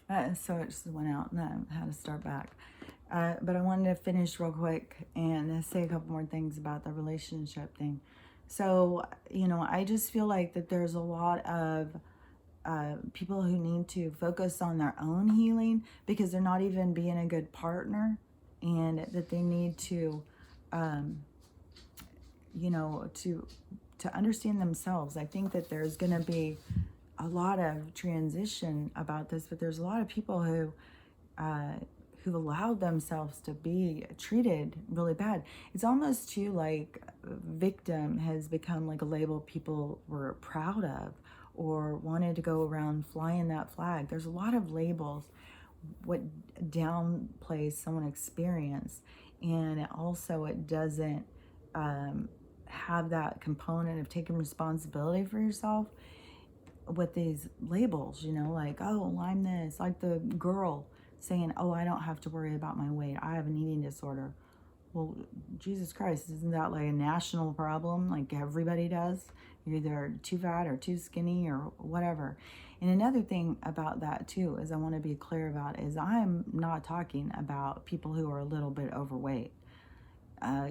So it just went out and I had to start back. But I wanted to finish real quick and say a couple more things about the relationship thing. So, I just feel like that there's a lot of people who need to focus on their own healing because they're not even being a good partner, and that they need to, um, to understand themselves. I think that there's going to be a lot of transition about this, but there's a lot of people uh, who've allowed themselves to be treated really bad. It's almost too like victim has become like a label people were proud of or wanted to go around flying that flag. There's a lot of labels what downplays someone experience, and also it doesn't have that component of taking responsibility for yourself with these labels, like, oh, I'm this, like the girl saying, oh, I don't have to worry about my weight, I have an eating disorder. Well, Jesus Christ, isn't that like a national problem? Like everybody does. You're either too fat or too skinny or whatever. And another thing about that too is I want to be clear about is I'm not talking about people who are a little bit overweight. I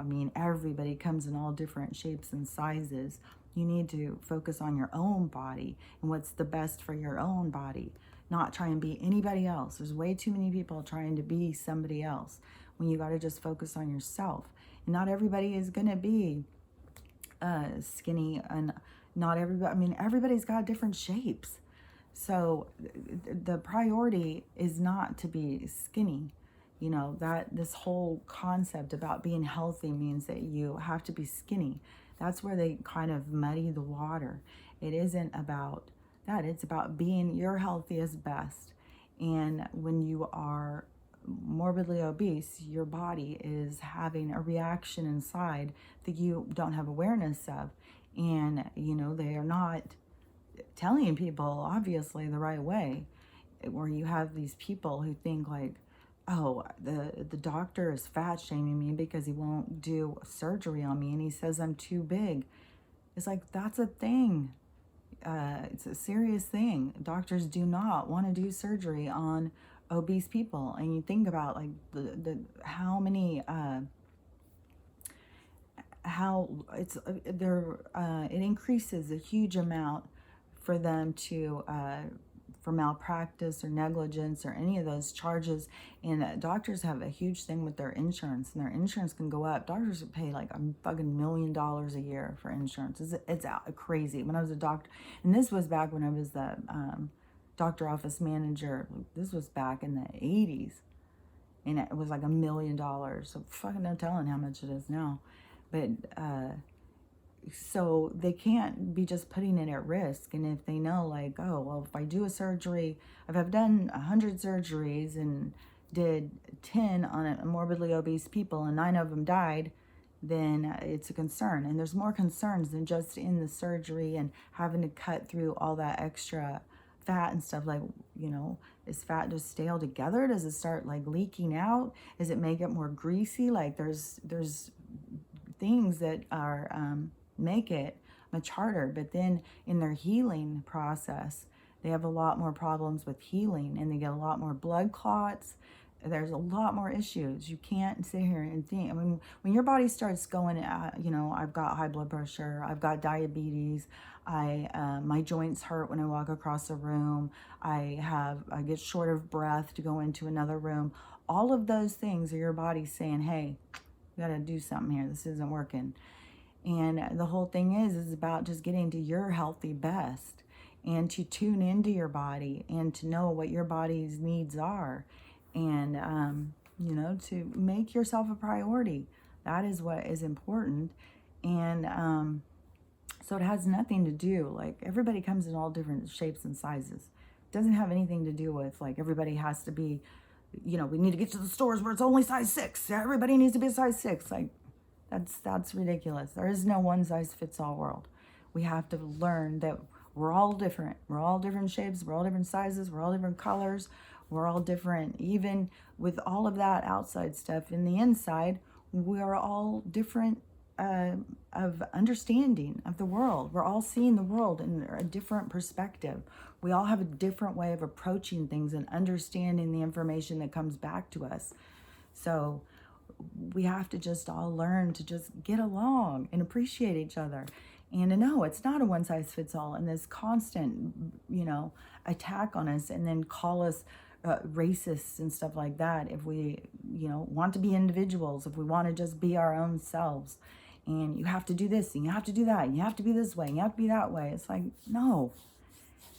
mean, everybody comes in all different shapes and sizes. You need to focus on your own body and what's the best for your own body, not try and be anybody else. There's way too many people trying to be somebody else when you got to just focus on yourself. And not everybody is going to be skinny, and not everybody, I mean, everybody's got different shapes. So the priority is not to be skinny. That this whole concept about being healthy means that you have to be skinny. That's where they kind of muddy the water. It isn't about that. It's about being your healthiest best. And when you are morbidly obese, your body is having a reaction inside that you don't have awareness of. And, they are not telling people, obviously, the right way, where you have these people who think like, oh, the doctor is fat shaming me because he won't do surgery on me and he says I'm too big. It's like, that's a thing. It's a serious thing. Doctors do not want to do surgery on obese people. And you think about like the how many how it's there it increases a huge amount for them to for malpractice or negligence or any of those charges. And doctors have a huge thing with their insurance, and their insurance can go up. Doctors pay like a fucking $1 million a year for insurance. It's crazy. When I was a doctor, and this was back when I was the doctor office manager, this was back in the 80s, and it was like $1 million. So fucking no telling how much it is now. But so they can't be just putting it at risk. And if they know, like, oh, well, if I do a surgery, if I've done 100 surgeries and did 10 on morbidly obese people and 9 of them died, then it's a concern. And there's more concerns than just in the surgery and having to cut through all that extra fat and stuff. Like, is fat just stale together? Does it start like leaking out? Does it make it more greasy? Like there's things that are make it much harder. But then in their healing process, they have a lot more problems with healing, and they get a lot more blood clots. There's a lot more issues. You can't sit here and think. I mean, when your body starts going, I've got high blood pressure, I've got diabetes, my joints hurt when I walk across a room, I get short of breath to go into another room. All of those things are your body saying, hey, we got to do something here. This isn't working. And the whole thing is about just getting to your healthy best and to tune into your body and to know what your body's needs are, and, to make yourself a priority. That is what is important. And so it has nothing to do, like, everybody comes in all different shapes and sizes. It doesn't have anything to do with, like, everybody has to be, we need to get to the stores where it's only size 6. Everybody needs to be a size 6. Like, that's ridiculous. There is no one size fits all world. We have to learn that we're all different. We're all different shapes. We're all different sizes. We're all different colors. We're all different. Even with all of that outside stuff, in the inside, we're all different of understanding of the world. We're all seeing the world in a different perspective. We all have a different way of approaching things and understanding the information that comes back to us. So we have to just all learn to just get along and appreciate each other. And to know it's not a one size fits all, and this constant, attack on us and then call us racists and stuff like that if we, want to be individuals, if we want to just be our own selves. And you have to do this and you have to do that and you have to be this way and you have to be that way. It's like, no.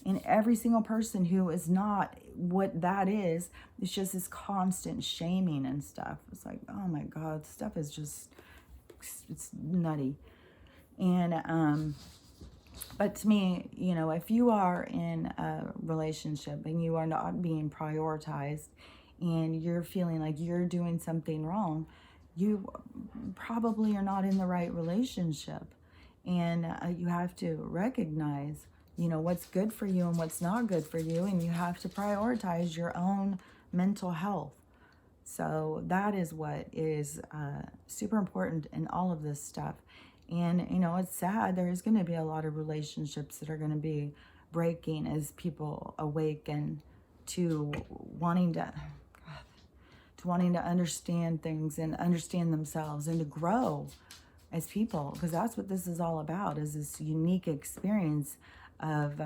And every single person who is not what that is, it's just this constant shaming and stuff. It's like, oh my God, stuff is just, it's nutty. And, but to me, if you are in a relationship and you are not being prioritized and you're feeling like you're doing something wrong, you probably are not in the right relationship. And you have to recognize, what's good for you and what's not good for you. And you have to prioritize your own mental health. So that is what is super important in all of this stuff. And, it's sad. There's going to be a lot of relationships that are going to be breaking as people awaken to wanting to understand things and understand themselves and to grow as people, because that's what this is all about, is this unique experience of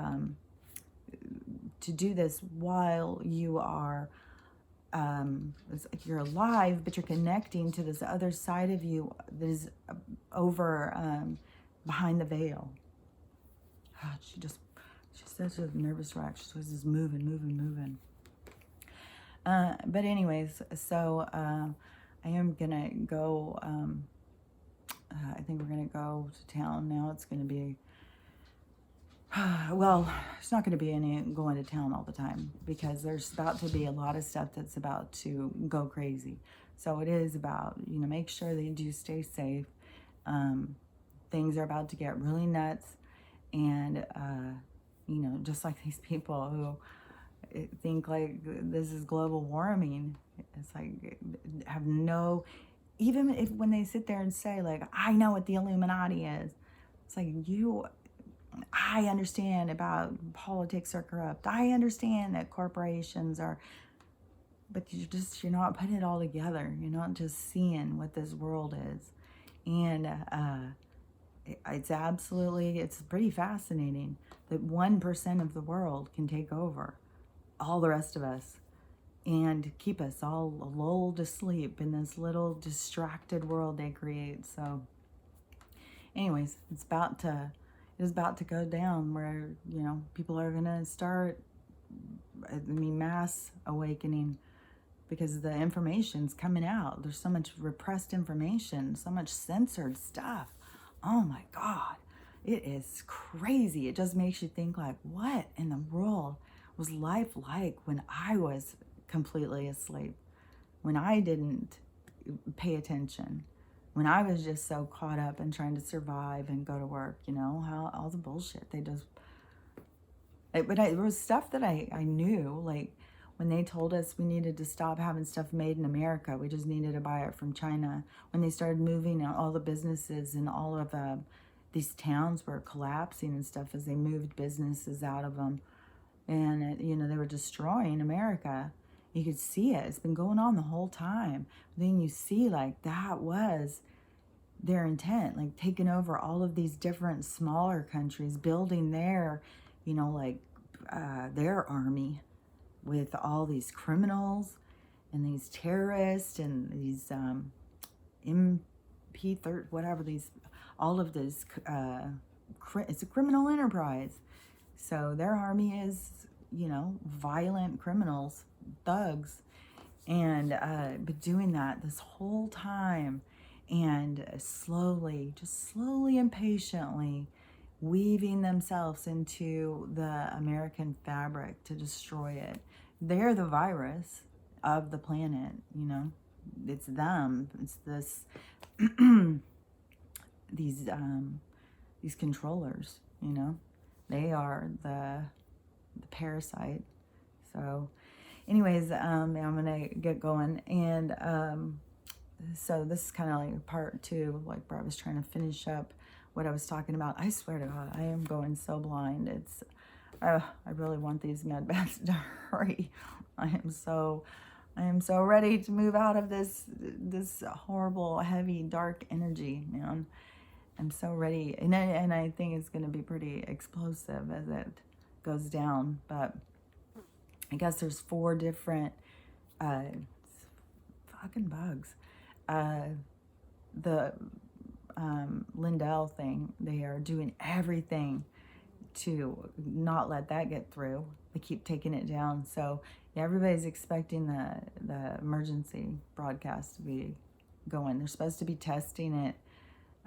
to do this while you are you're alive, but you're connecting to this other side of you that is over behind the veil. She's such a nervous wreck. She's just moving. But anyways, so I am gonna go. I think we're gonna go to town now. It's gonna be. Well, it's not going to be any going to town all the time, because there's about to be a lot of stuff that's about to go crazy. So it is about, make sure that you do stay safe. Things are about to get really nuts. And, just like these people who think like this is global warming, it's like have no, even if when they sit there and say like, I know what the Illuminati is, it's like I understand about politics are corrupt. I understand that corporations are, but you're not putting it all together. You're not just seeing what this world is. And it's pretty fascinating that 1% of the world can take over all the rest of us and keep us all lulled to sleep in this little distracted world they create. So anyways, it is about to go down where, people are going to start, mass awakening, because the information's coming out. There's so much repressed information, so much censored stuff. Oh my God. It is crazy. It just makes you think like, what in the world was life like when I was completely asleep, when I didn't pay attention, when I was just so caught up in trying to survive and go to work, how all the bullshit they just. There was stuff that I knew, like when they told us we needed to stop having stuff made in America, we just needed to buy it from China. When they started moving all the businesses and all of these towns were collapsing and stuff as they moved businesses out of them, and they were destroying America. You could see it. It's been going on the whole time. Then you see like that was their intent, like taking over all of these different smaller countries, building their, their army with all these criminals and these terrorists and these whatever these, all of this, it's a criminal enterprise. So their army is, violent criminals, thugs, and but doing that this whole time, and slowly and patiently weaving themselves into the American fabric to destroy it. They're the virus of the planet, it's them. It's this these controllers, they are the parasite. So anyways, I'm gonna get going, and so this is kind of like part two, like where I was trying to finish up what I was talking about. I swear to God, I am going so blind. It's, I really want these med beds to hurry. I am so ready to move out of this horrible, heavy, dark energy, man. I'm so ready, and I think it's going to be pretty explosive as it goes down. But I guess there's 4 different fucking bugs. The Lindell thing, they are doing everything to not let that get through. They keep taking it down. So yeah, everybody's expecting the emergency broadcast to be going. They're supposed to be testing it.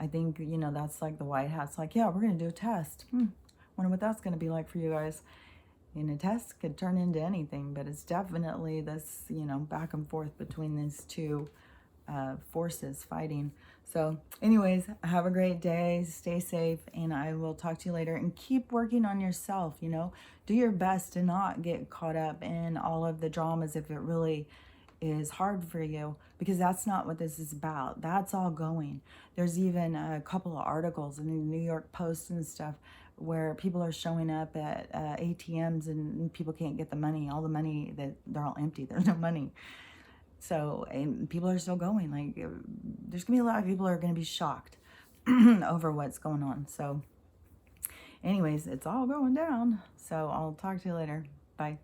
I think, you know, that's like the White House, like, yeah, we're going to do a test. Wonder what that's going to be like for you guys. And a test could turn into anything, but it's definitely this, you know, back and forth between these two forces fighting. So anyways, have a great day, stay safe, and I will talk to you later. And keep working on yourself, you know, do your best to not get caught up in all of the dramas if it really is hard for you, because that's not what this is about. That's all going. There's even a couple of articles in the New York Post and stuff where people are showing up at ATMs and people can't get the money. All the money, that they're all empty. There's no money. So, and people are still going. Like, there's gonna be a lot of people who are gonna be shocked over what's going on. So anyways, it's all going down. So I'll talk to you later. Bye.